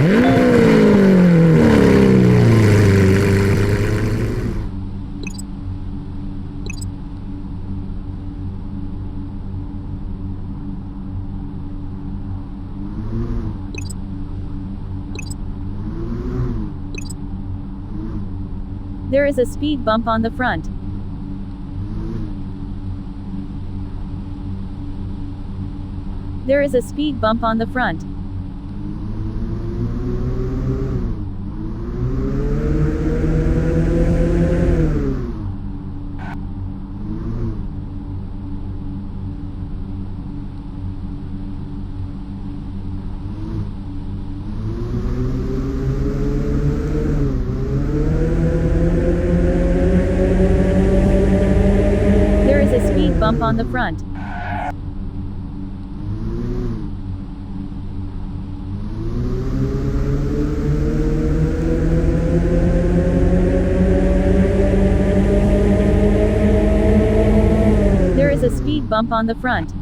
There is a speed bump on the front. There is a speed bump on the front. There is a speed bump on the front. There is a speed bump on the front.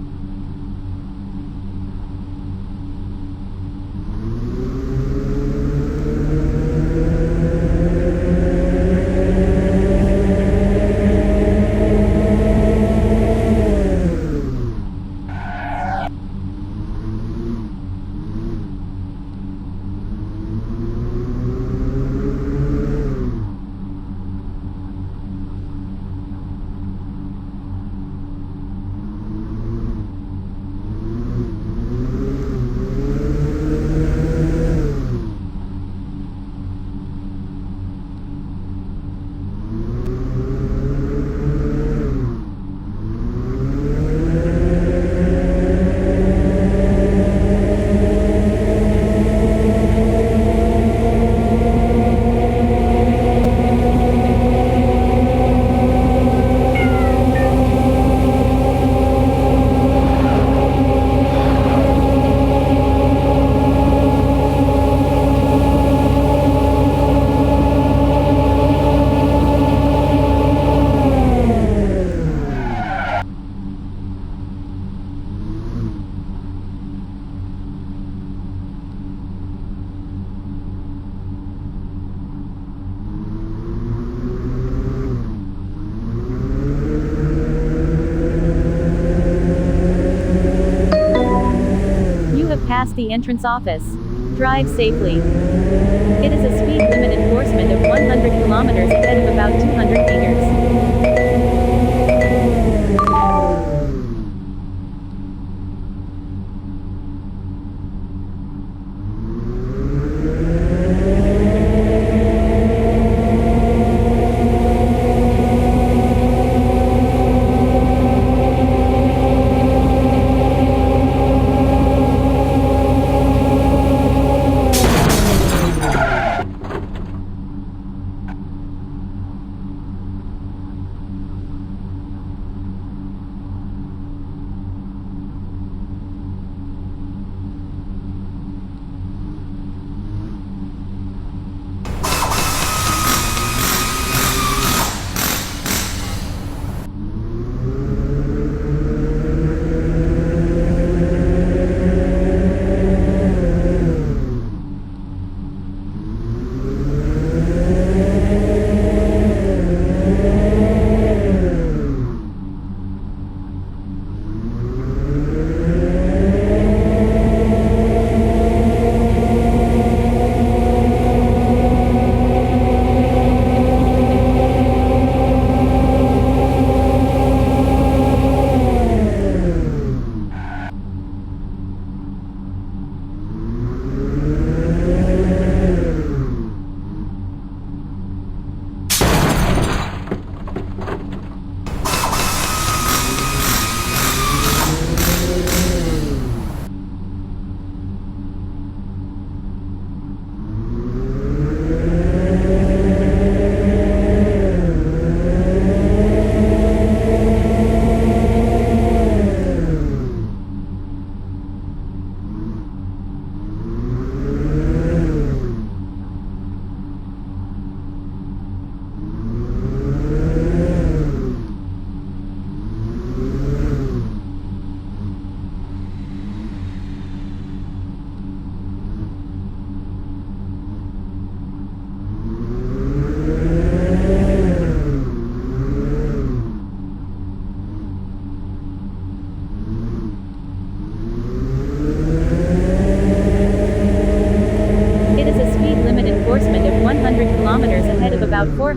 Past the entrance office. Drive safely. It is a speed limit enforcement of 100 kilometers ahead of about 200 meters.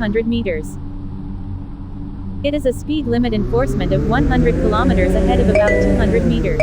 200 meters. It is a speed limit enforcement of 100 kilometers ahead of about 200 meters.